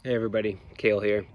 Hey everybody, Kale here.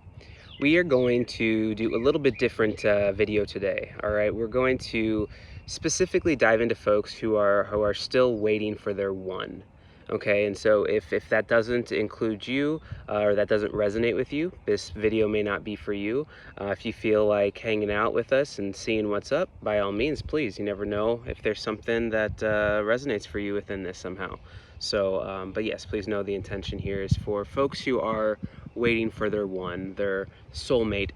We are going to do a little bit different video today. All right, we're going to specifically dive into folks who are still waiting for their one. Okay, and so if that doesn't include you or that doesn't resonate with you, this video may not be for you. If you feel like hanging out with us and seeing what's up, by all means, please. You never know if there's something that resonates for you within this somehow. So, but yes, please know the intention here is for folks who are waiting for their one, their soulmate,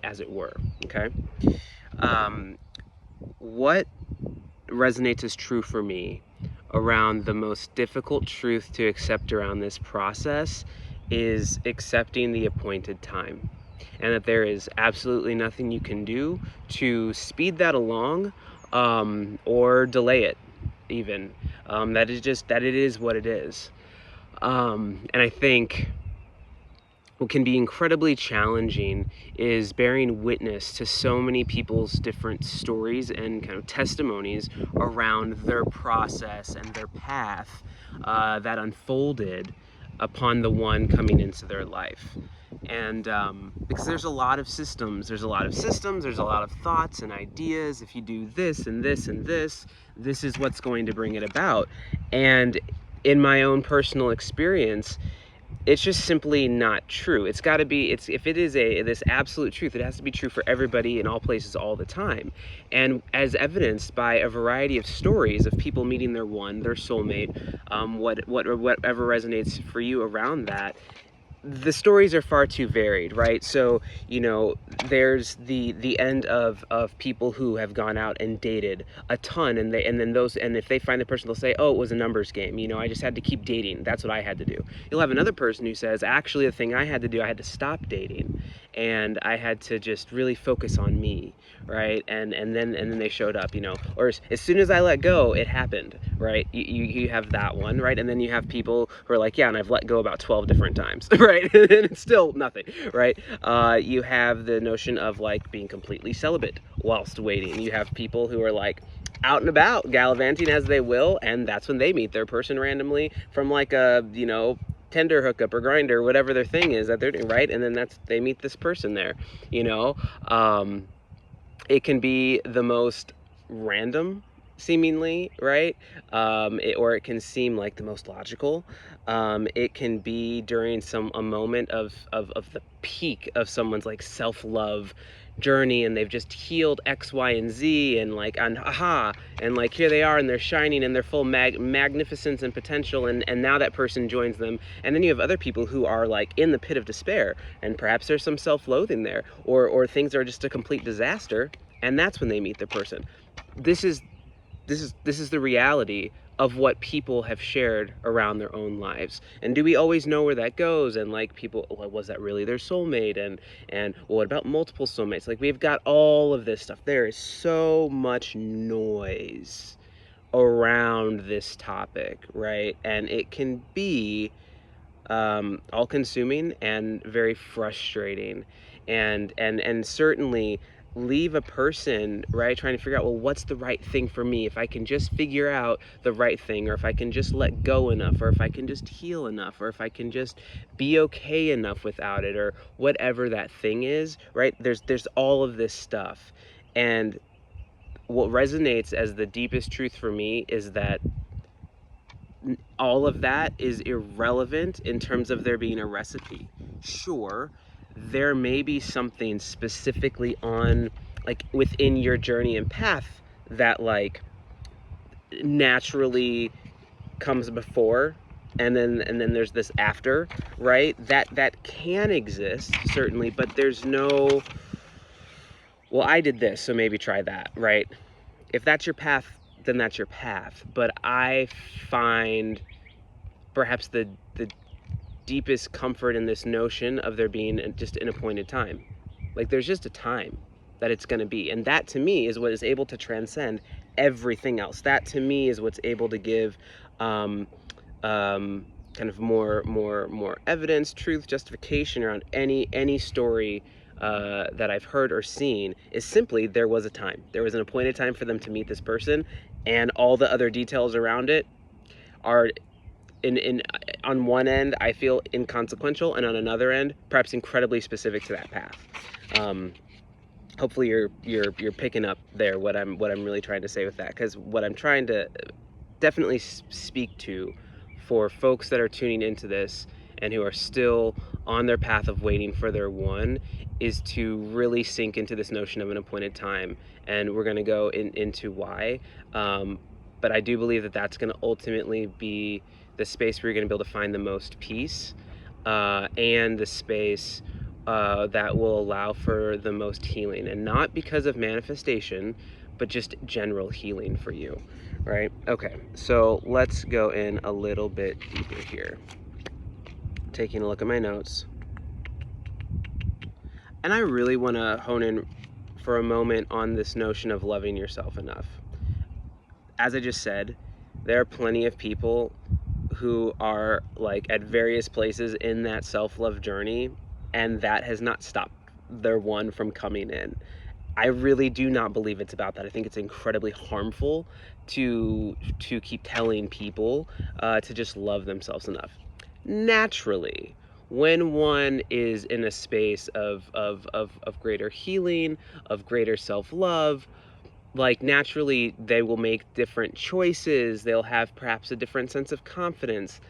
as it were. Okay. What resonates as true for me around the most difficult truth to accept around this process is accepting the appointed time, and that there is absolutely nothing you can do to speed that along or delay it even. That it is what it is. And I think what can be incredibly challenging is bearing witness to so many people's different stories and kind of testimonies around their process and their path that unfolded upon the one coming into their life. And because there's a lot of systems, there's a lot of thoughts and ideas. If you do this and this and this is what's going to bring it about. And in my own personal experience, it's just simply not true. It's got to be, if it is this absolute truth, it has to be true for everybody in all places all the time. And as evidenced by a variety of stories of people meeting their one, their soulmate, whatever resonates for you around that, the stories are far too varied, right? So, you know, there's the end of people who have gone out and dated a ton, and if they find the person, they'll say, oh, it was a numbers game, you know, I just had to keep dating, that's what I had to do. You'll have another person who says, actually, the thing I had to do, I had to stop dating, and I had to just really focus on me, right? And then they showed up, you know, or as soon as I let go, it happened, right? You have that one, right? And then you have people who are like, yeah, and I've let go about 12 different times, right? And it's still nothing, right? You have the notion of like being completely celibate whilst waiting. You have people who are like out and about, gallivanting as they will, and that's when they meet their person randomly from like a, you know, Tinder hookup or Grinder, whatever their thing is that they're doing, right? And then they meet this person there, you know. It can be the most random, seemingly, right? Or it can seem like the most logical. It can be during a moment of the peak of someone's like self-love journey, and they've just healed X, Y, and Z, and like, and aha, and like here they are, and they're shining in their full magnificence and potential, and now that person joins them. And then you have other people who are like in the pit of despair, and perhaps there's some self-loathing there, or things are just a complete disaster, and that's when they meet the person. This is the reality of what people have shared around their own lives. And do we always know where that goes? And like, people, well, was that really their soulmate? And well, what about multiple soulmates? Like, we've got all of this stuff. There is so much noise around this topic, right? And it can be all-consuming and very frustrating, and certainly leave a person, right, trying to figure out, well, what's the right thing for me? If I can just figure out the right thing, or if I can just let go enough, or if I can just heal enough, or if I can just be okay enough without it, or whatever that thing is, right? There's all of this stuff. And what resonates as the deepest truth for me is that all of that is irrelevant in terms of there being a recipe. Sure, there may be something specifically on, like, within your journey and path that like naturally comes before, and then there's this after, right? That can exist, certainly, but there's no, well, I did this, so maybe try that, right? If that's your path, then that's your path. But I find perhaps the deepest comfort in this notion of there being just an appointed time. Like, there's just a time that it's going to be, and that to me is what is able to transcend everything else. That to me is what's able to give kind of more evidence, truth, justification around any story that I've heard or seen. Is simply, there was a time, there was an appointed time for them to meet this person, and all the other details around it are on one end, I feel inconsequential, and on another end, perhaps incredibly specific to that path. Hopefully you're picking up there what I'm really trying to say with that, because what I'm trying to definitely speak to for folks that are tuning into this and who are still on their path of waiting for their one is to really sink into this notion of an appointed time, and we're going to go into why. But I do believe that that's going to ultimately be the space where you're going to be able to find the most peace, and the space that will allow for the most healing, and not because of manifestation, but just general healing for you, right? Okay, so let's go in a little bit deeper here. Taking a look at my notes. And I really want to hone in for a moment on this notion of loving yourself enough. As I just said, there are plenty of people who are like at various places in that self-love journey, and that has not stopped their one from coming in. I really do not believe it's about that. I think it's incredibly harmful to keep telling people to just love themselves enough. Naturally, when one is in a space of greater healing, of greater self-love, like naturally they will make different choices. They'll have perhaps a different sense of confidence.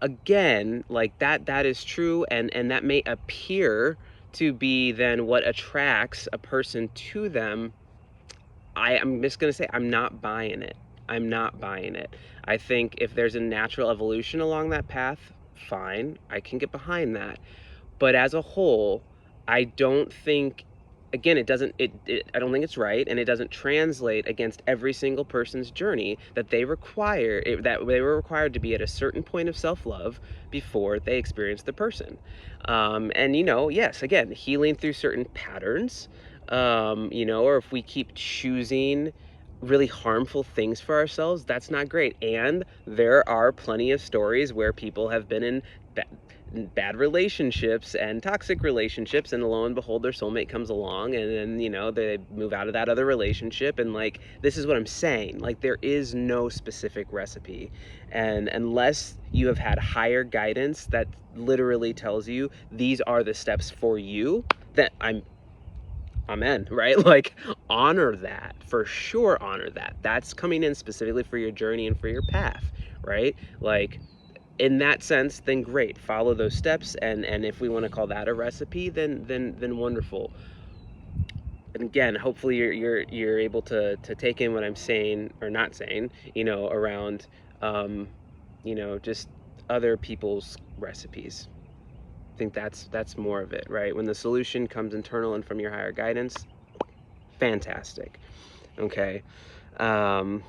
Again, like that is true, and that may appear to be then what attracts a person to them. I'm just gonna say I'm not buying it. I'm not buying it. I think if there's a natural evolution along that path, fine, I can get behind that. But as a whole, I don't think, again, I don't think it's right, and it doesn't translate against every single person's journey that they require, that they were required to be at a certain point of self-love before they experience the person. And yes, again, healing through certain patterns, or if we keep choosing really harmful things for ourselves, that's not great. And there are plenty of stories where people have been in bad relationships and toxic relationships, and lo and behold, their soulmate comes along, and then they move out of that other relationship. And like, this is what I'm saying, like, there is no specific recipe, and unless you have had higher guidance that literally tells you these are the steps for you, that Amen, right? Like, honor that, for sure, honor that. That's coming in specifically for your journey and for your path, right? Like, in that sense, then great, follow those steps, and if we want to call that a recipe, then wonderful. And again, hopefully you're able to take in what I'm saying or not saying, around just other people's recipes. I think that's more of it, right? When the solution comes internal and from your higher guidance, fantastic. Okay. And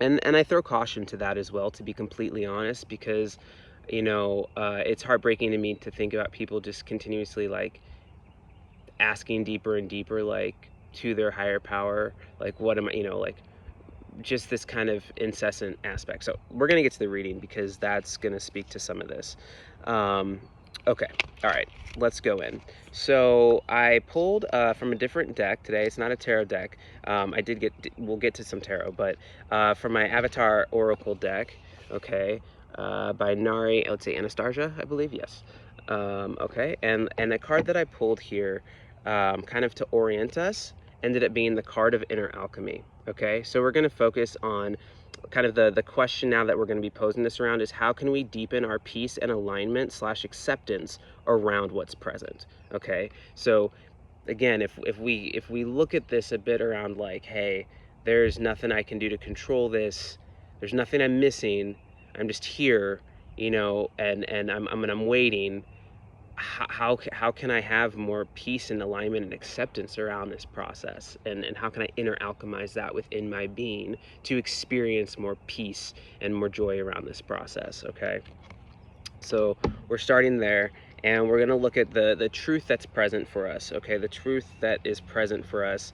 I throw caution to that as well, to be completely honest, because it's heartbreaking to me to think about people just continuously like asking deeper and deeper, like, to their higher power, like, what am I, like, just this kind of incessant aspect. So we're gonna get to the reading because that's gonna speak to some of this. Okay, all right, let's go in. So I pulled from a different deck today. It's not a tarot deck. We'll get to some tarot, but from my Avatar Oracle deck, okay, by Nari, let's say Anastarsia, I believe, yes. Okay, and the card that I pulled here, kind of to orient us, ended up being the card of inner alchemy. Okay, so we're going to focus on kind of the question now that we're going to be posing this around is, how can we deepen our peace and alignment / acceptance around what's present? Okay, so again, if we look at this a bit around like, hey, there's nothing I can do to control this, there's nothing I'm missing, I'm just here, and I'm waiting. How can I have more peace and alignment and acceptance around this process, and how can I inner alchemize that within my being to experience more peace and more joy around this process? Okay, so we're starting there, and we're going to look at the truth that's present for us. Okay, the truth that is present for us,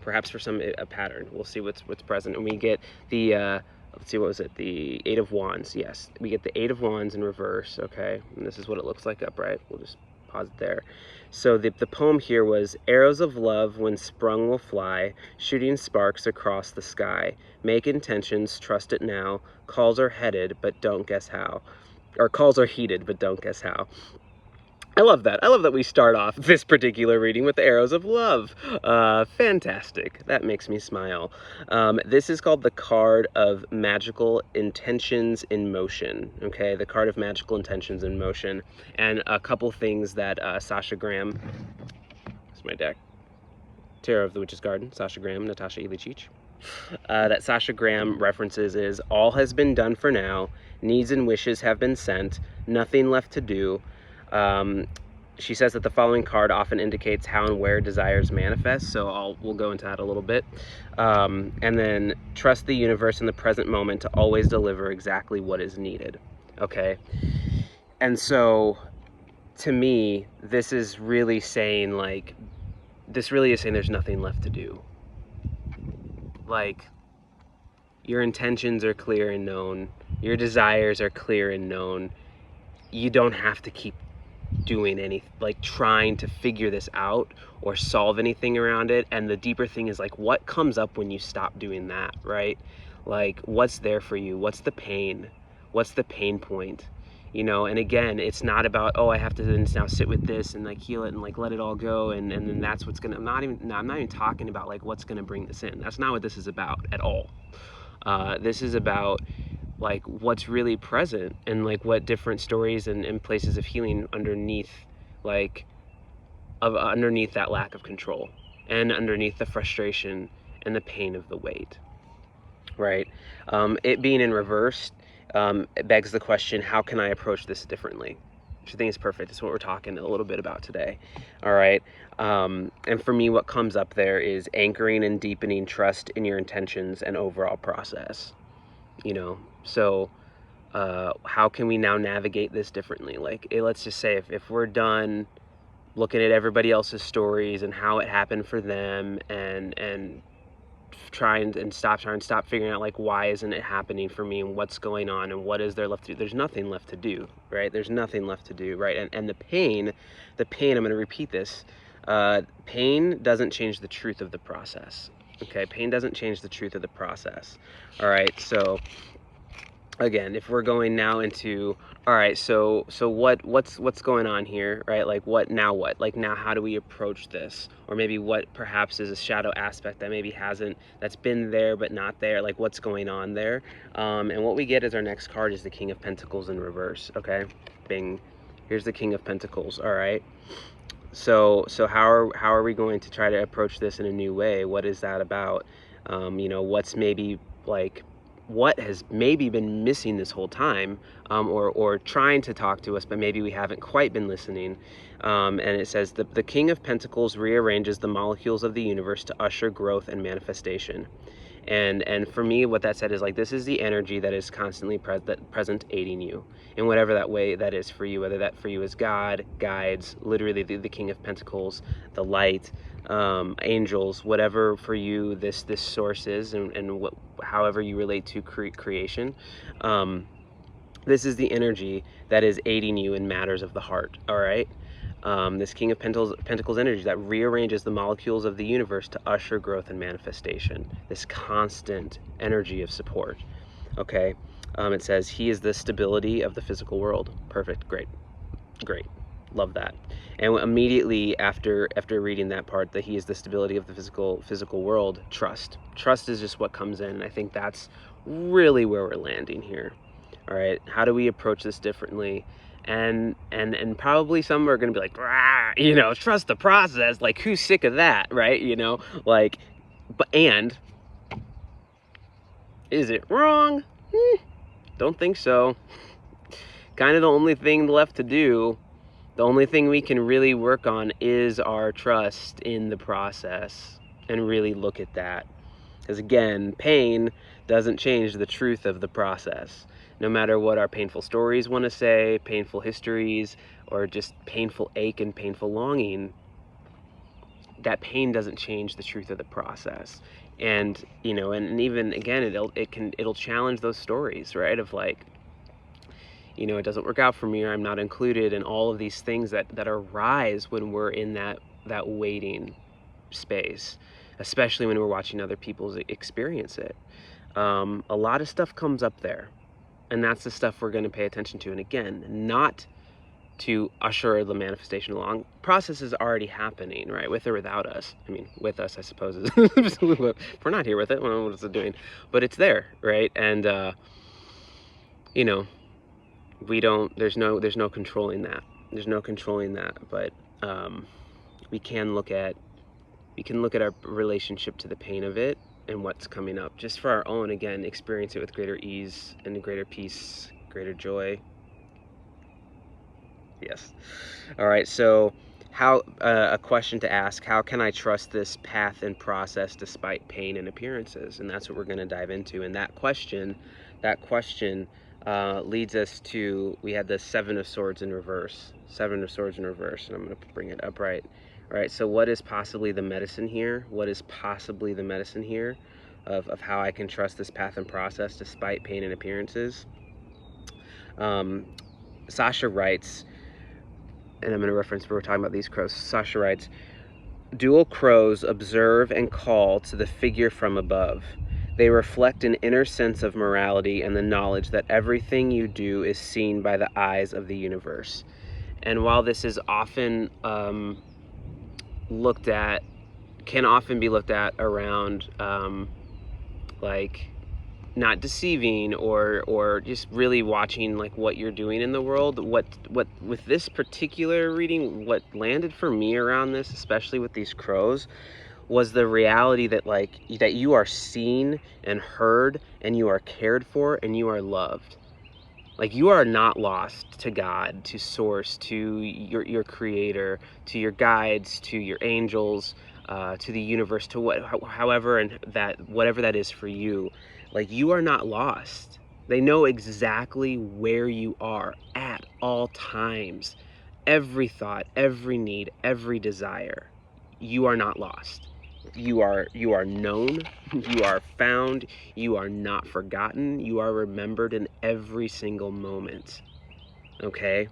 perhaps for some a pattern. We'll see what's present, and we get the let's see, what was it? The Eight of Wands. Yes, we get the Eight of Wands in reverse. Okay, and this is what it looks like upright. We'll just pause it there. So the poem here was, arrows of love when sprung will fly, shooting sparks across the sky. Make intentions, trust it now. Calls are headed, but don't guess how. Or calls are heeded, but don't guess how. I love that. I love that we start off this particular reading with the arrows of love. Fantastic. That makes me smile. This is called the card of magical intentions in motion. Okay, the card of magical intentions in motion. And a couple things that Sasha Graham, that's my deck, Tarot of the Witch's Garden, Sasha Graham, Nataša, Ilínčíć. That Sasha Graham references is, all has been done for now, needs and wishes have been sent, nothing left to do. She says that the following card often indicates how and where desires manifest, so we'll go into that a little bit. And then trust the universe in the present moment to always deliver exactly what is needed. Okay? And so, to me, this is really saying, like, there's nothing left to do. Like, your intentions are clear and known. Your desires are clear and known. You don't have to keep doing any, like, trying to figure this out or solve anything around it. And the deeper thing is, like, what comes up when you stop doing that, right? Like, what's there for you? What's the pain? What's the pain point? You know, and again, it's not about, oh, I have to then now sit with this and, like, heal it and, like, let it all go, and then that's what's gonna, I'm not even talking about, like, what's gonna bring this in. That's not what this is about at all. This is about, like, what's really present, and, like, what different stories and places of healing underneath, like, underneath that lack of control, and underneath the frustration and the pain of the weight, right? It being in reverse, it begs the question, how can I approach this differently? Which I think is perfect. That's what we're talking a little bit about today. All right. And for me, what comes up there is anchoring and deepening trust in your intentions and overall process. You know, so how can we now navigate this differently? Like, let's just say if we're done looking at everybody else's stories and how it happened for them, and trying to stop figuring out, like, why isn't it happening for me, and what's going on, and what is there left to do? There's nothing left to do, right? There's nothing left to do, right? And the pain, I'm going to repeat this, pain doesn't change the truth of the process. Okay, pain doesn't change the truth of the process. All right, so again, if we're going now into, all right, so what's going on here, right? Like, what now? Like, now how do we approach this? Or maybe what perhaps is a shadow aspect that maybe that's been there but not there. Like, what's going on there? And what we get as our next card is the King of Pentacles in reverse. Okay, bing. Here's the King of Pentacles. All right. So how are we going to try to approach this in a new way? What is that about? You know, what's maybe, like, what has maybe been missing this whole time, or trying to talk to us, but maybe we haven't quite been listening. And it says the King of Pentacles rearranges the molecules of the universe to usher growth and manifestation. And for me, what that said is, like, this is the energy that is constantly present, aiding you in whatever that way that is for you, whether that for you is God, guides, literally the King of Pentacles, the light, angels, whatever for you this source is, and however you relate to creation. This is the energy that is aiding you in matters of the heart. All right. This King of Pentacles energy that rearranges the molecules of the universe to usher growth and manifestation. This constant energy of support. Okay. It says he is the stability of the physical world. Perfect. Great. Love that. And immediately after reading that part, that he is the stability of the physical world, trust is just what comes in. And I think that's really where we're landing here. All right. How do we approach this differently? And probably some are going to be like, rah, you know, trust the process. Like, who's sick of that, right? You know, like, and is it wrong? Don't think so. Kind of the only thing left to do, the only thing we can really work on is our trust in the process, and really look at that. Because again, pain doesn't change the truth of the process. No matter what our painful stories want to say, painful histories, or just painful ache and painful longing, that pain doesn't change the truth of the process. And, you know, and even again, it'll challenge those stories, right? Of, like, you know, it doesn't work out for me, or I'm not included, and all of these things that arise when we're in that waiting space, especially when we're watching other people experience it. A lot of stuff comes up there, and that's the stuff we're going to pay attention to. And again, not to usher the manifestation along. Process is already happening, right? With or without us. I mean, with us, I suppose. If we're not here with it, well, what is it doing? But it's there, right? And you know, there's no controlling that. There's no controlling that. But we can look at our relationship to the pain of it and what's coming up, just for our own, again, experience it with greater ease and greater peace, greater joy. Yes. All right. So how, a question to ask, how can I trust this path and process despite pain and appearances? And that's what we're going to dive into. And that question leads us to, we had the Seven of Swords in reverse, and I'm going to bring it upright. All right. So what is possibly the medicine here? What is possibly the medicine here of how I can trust this path and process despite pain and appearances? Sasha writes, and I'm going to reference, we're talking about these crows. Sasha writes, dual crows observe and call to the figure from above. They reflect an inner sense of morality and the knowledge that everything you do is seen by the eyes of the universe. And while this is often can often be looked at around like not deceiving or just really watching like what you're doing in the world, what with this particular reading, what landed for me around this, especially with these crows, was the reality that that you are seen and heard, and you are cared for, and you are loved. Like, you are not lost to God, to source, to your creator, to your guides, to your angels, to the universe, to whatever that is for you. Like, you are not lost. They know exactly where you are at all times. Every thought, every need, every desire. You are not lost. You are known, you are found, you are not forgotten, you are remembered in every single moment. Okay?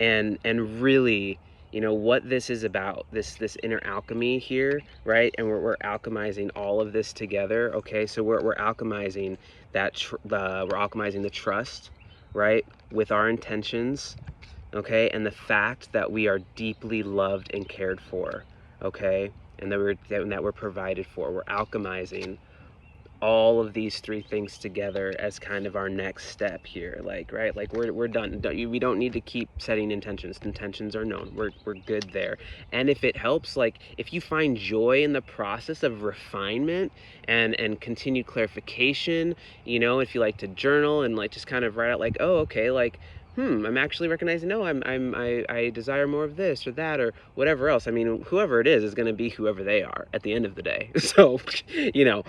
And really, you know what this is about, this inner alchemy here, right? And we're alchemizing all of this together. Okay, so we're alchemizing we're alchemizing the trust, right, with our intentions, okay, and the fact that we are deeply loved and cared for, okay, and that we're provided for. We're alchemizing all of these three things together as kind of our next step here, like, right, like we're done. We don't need to keep setting intentions. Intentions are known. We're good there. And if it helps, like, if you find joy in the process of refinement and continued clarification, you know, if you like to journal and like just kind of write out like, oh, okay, like, I'm actually recognizing, no, I desire more of this or that or whatever else. I mean, whoever it is going to be whoever they are at the end of the day. So, you know,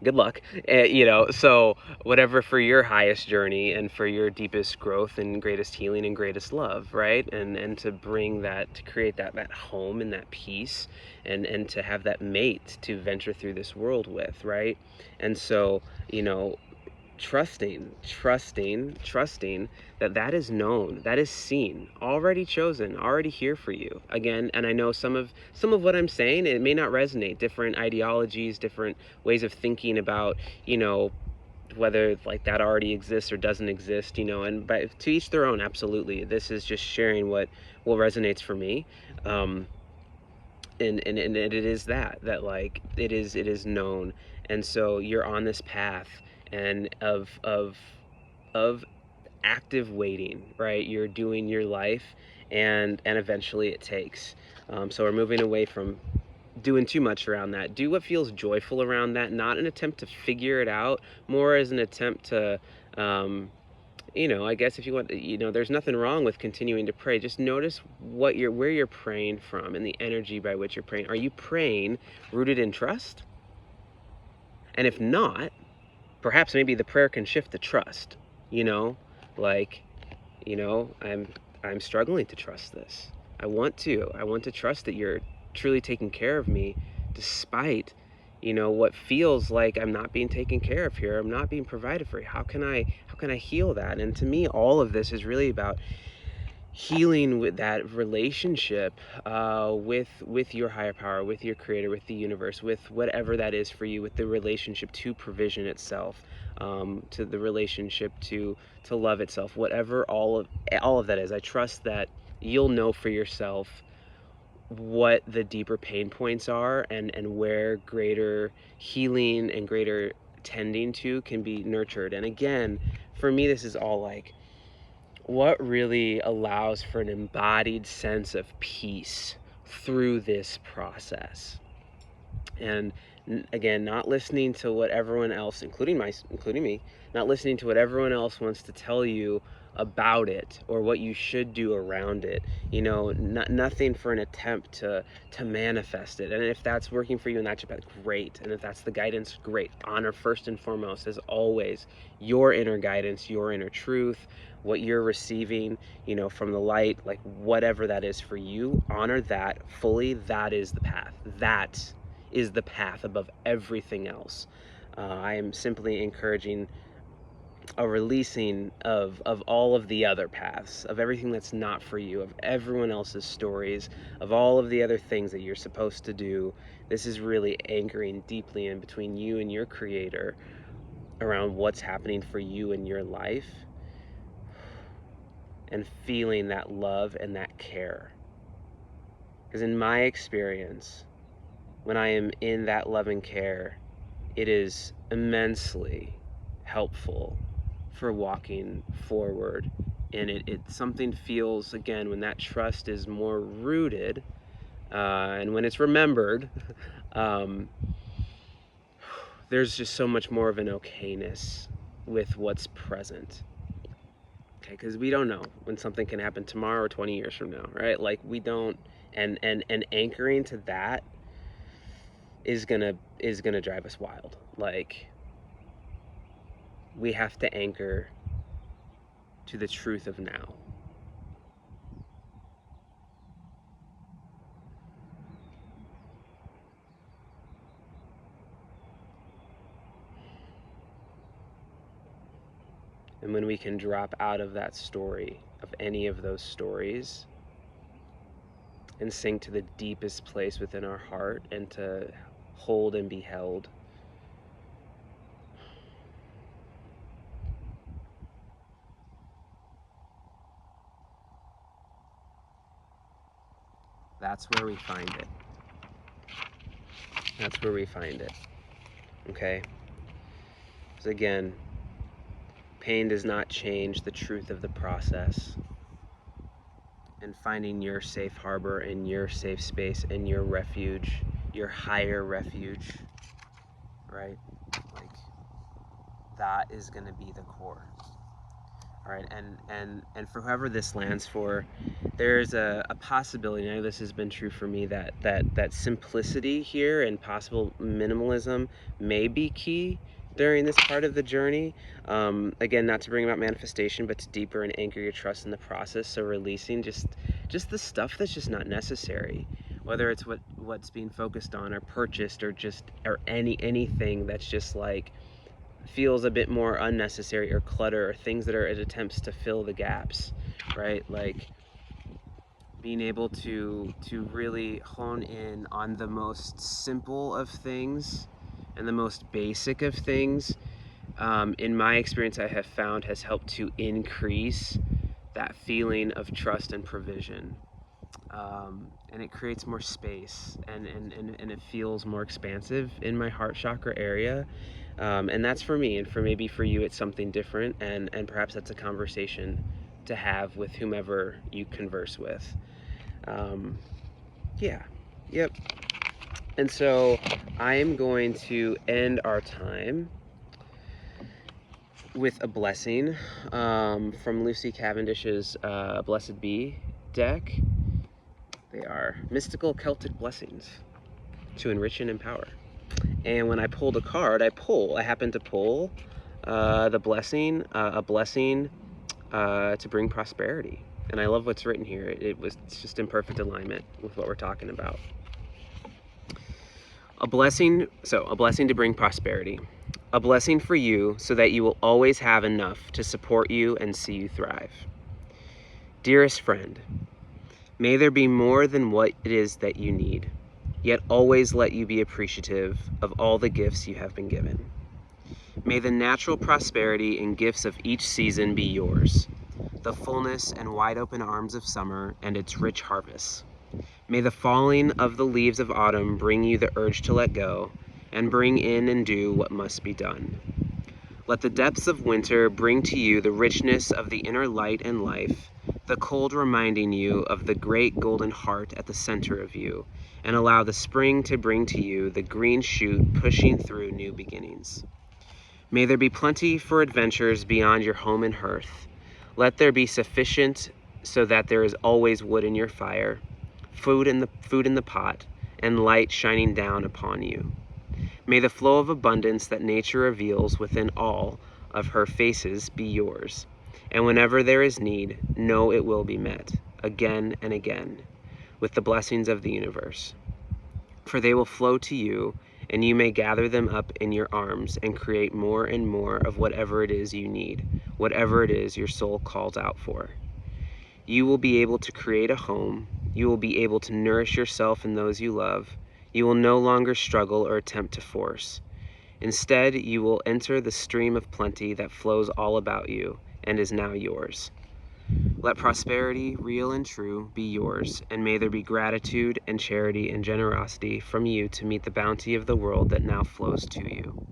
good luck, you know, so whatever for your highest journey and for your deepest growth and greatest healing and greatest love, right? And to bring that, to create that home and that peace and to have that mate to venture through this world with, right? And so, you know, trusting that is known, that is seen, already chosen, already here for you. Again, and I know some of what I'm saying, it may not resonate. Different ideologies, different ways of thinking about, you know, whether like that already exists or doesn't exist, you know, and but to each their own. Absolutely. This is just sharing what resonates for me. And it is that like it is known. And so you're on this path and of active waiting, right? You're doing your life, and eventually it takes. So we're moving away from doing too much around that. Do what feels joyful around that, not an attempt to figure it out, more as an attempt to, you know, I guess if you want, you know, there's nothing wrong with continuing to pray. Just notice where you're praying from and the energy by which you're praying. Are you praying rooted in trust? And if not, perhaps maybe the prayer can shift the trust, you know, like, you know, I'm struggling to trust this. I want to trust that you're truly taking care of me despite, you know, what feels like I'm not being taken care of here. I'm not being provided for. How can I can I heal that? And to me, all of this is really about healing with that relationship with your higher power, with your creator, with the universe, with whatever that is for you, with the relationship to provision itself, to the relationship to love itself, whatever all of that is. I trust that you'll know for yourself what the deeper pain points are, and where greater healing and greater tending to can be nurtured. And again, for me, this is all like what really allows for an embodied sense of peace through this process. And again, not listening to what everyone else, including me, not listening to what everyone else wants to tell you about it or what you should do around it. You know, nothing for an attempt to manifest it. And if that's working for you and that's great, and if that's the guidance, great. Honor first and foremost, as always, your inner guidance, your inner truth, what you're receiving, you know, from the light, like whatever that is for you. Honor that fully. That is the path. That is the path above everything else. I am simply encouraging a releasing of all of the other paths, of everything that's not for you, of everyone else's stories, of all of the other things that you're supposed to do. This is really anchoring deeply in between you and your creator around what's happening for you in your life, and feeling that love and that care. Because in my experience, when I am in that love and care, it is immensely helpful for walking forward. And it something feels, again, when that trust is more rooted, and when it's remembered, there's just so much more of an okayness with what's present. Okay, because we don't know when something can happen tomorrow or 20 years from now, right? Like we don't, and anchoring to that is gonna drive us wild. Like we have to anchor to the truth of now. And when we can drop out of that story, of any of those stories, and sink to the deepest place within our heart, and to hold and be held, that's where we find it. That's where we find it. Okay? So again, pain does not change the truth of the process. And finding your safe harbor and your safe space and your refuge, your higher refuge, right? Like that is going to be the core. All right, and for whoever this lands for, there's a possibility. I know this has been true for me, that simplicity here and possible minimalism may be key during this part of the journey. Again, not to bring about manifestation, but to deeper and anchor your trust in the process. So releasing just the stuff that's just not necessary, whether it's what's being focused on or purchased or anything that's just like feels a bit more unnecessary or clutter, or things that are attempts to fill the gaps, right? Like being able to really hone in on the most simple of things and the most basic of things, in my experience, I have found has helped to increase that feeling of trust and provision. And it creates more space, and it feels more expansive in my heart chakra area. And that's for me, and maybe for you it's something different, and perhaps that's a conversation to have with whomever you converse with. Yep. And so I am going to end our time with a blessing from Lucy Cavendish's Blessed Be deck. They are mystical Celtic blessings to enrich and empower. And when I pulled a card, I happened to pull the blessing, a blessing to bring prosperity. And I love what's written here. It's just in perfect alignment with what we're talking about. A blessing to bring prosperity. a blessing for you so that you will always have enough to support you and see you thrive. Dearest friend, may there be more than what it is that you need, yet always let you be appreciative of all the gifts you have been given. May the natural prosperity and gifts of each season be yours, the fullness and wide open arms of summer and its rich harvests. May the falling of the leaves of autumn bring you the urge to let go and bring in and do what must be done. Let the depths of winter bring to you the richness of the inner light and life, the cold reminding you of the great golden heart at the center of you, and allow the spring to bring to you the green shoot pushing through new beginnings. May there be plenty for adventures beyond your home and hearth. Let there be sufficient so that there is always wood in your fire, food in the pot, and light shining down upon you. May the flow of abundance that nature reveals within all of her faces be yours, and whenever there is need, know it will be met, again and again, with the blessings of the universe. For they will flow to you, and you may gather them up in your arms and create more and more of whatever it is you need, whatever it is your soul calls out for. You will be able to create a home. You will be able to nourish yourself and those you love. You will no longer struggle or attempt to force. Instead, you will enter the stream of plenty that flows all about you and is now yours. Let prosperity, real and true, be yours, and may there be gratitude and charity and generosity from you to meet the bounty of the world that now flows to you.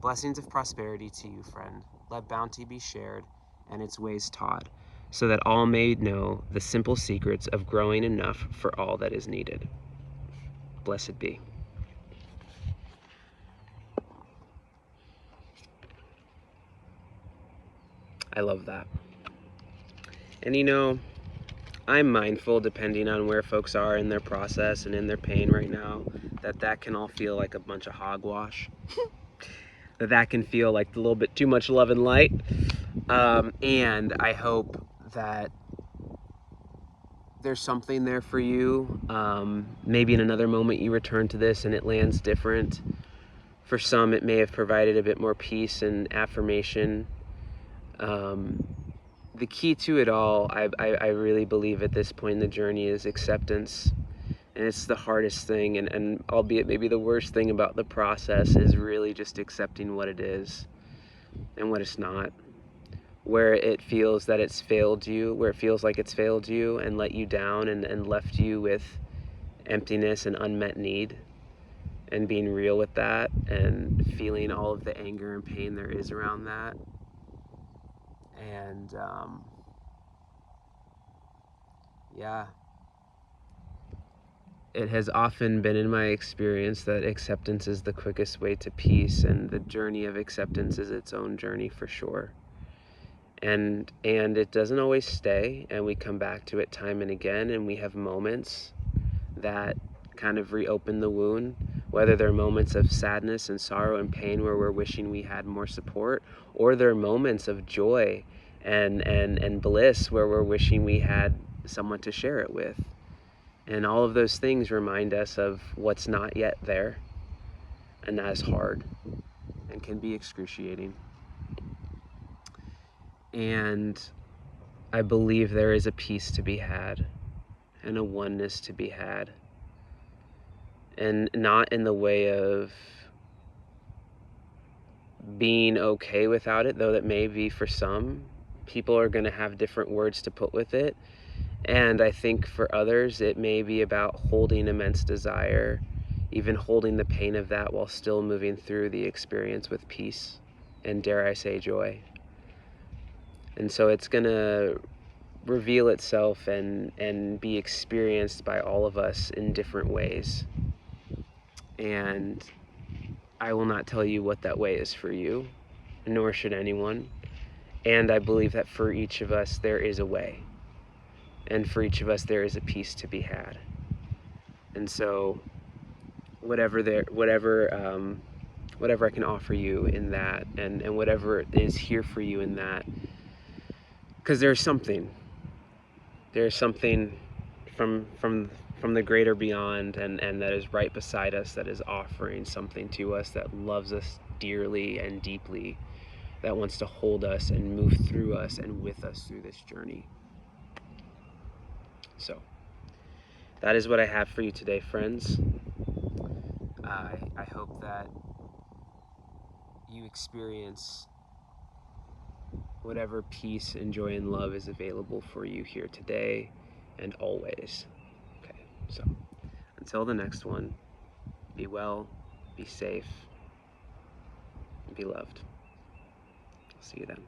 Blessings of prosperity to you, friend. Let bounty be shared and its ways taught, so that all may know the simple secrets of growing enough for all that is needed. Blessed be. I love that. And you know, I'm mindful, depending on where folks are in their process and in their pain right now, that can all feel like a bunch of hogwash. that can feel like a little bit too much love and light. And I hope that there's something there for you. Maybe in another moment you return to this and it lands different. For some, it may have provided a bit more peace and affirmation. The key to it all, I really believe at this point in the journey, is acceptance. And it's the hardest thing, and albeit maybe the worst thing about the process, is really just accepting what it is and what it's not. Where it feels that it's failed you, where it feels like it's failed you and let you down and left you with emptiness and unmet need, and being real with that and feeling all of the anger and pain there is around that. And yeah, it has often been in my experience that acceptance is the quickest way to peace, and the journey of acceptance is its own journey for sure. And it doesn't always stay, and we come back to it time and again, and we have moments that kind of reopen the wound, whether they're moments of sadness and sorrow and pain where we're wishing we had more support, or they're moments of joy and bliss where we're wishing we had someone to share it with. And all of those things remind us of what's not yet there, and that is hard and can be excruciating. And I believe there is a peace to be had and a oneness to be had, and not in the way of being okay without it, though that may be for some. People are going to have different words to put with it. And I think for others, it may be about holding immense desire, even holding the pain of that while still moving through the experience with peace and, dare I say, joy. And so it's going to reveal itself and be experienced by all of us in different ways. And I will not tell you what that way is for you, nor should anyone. And I believe that for each of us, there is a way. And for each of us, there is a peace to be had. And so whatever I can offer you in that, and whatever is here for you in that, because there's something from the greater beyond, and that is right beside us, that is offering something to us, that loves us dearly and deeply, that wants to hold us and move through us and with us through this journey. So, that is what I have for you today, friends. I hope that you experience whatever peace and joy and love is available for you here today and always. Okay, so until the next one, be well, be safe, and be loved. I'll see you then.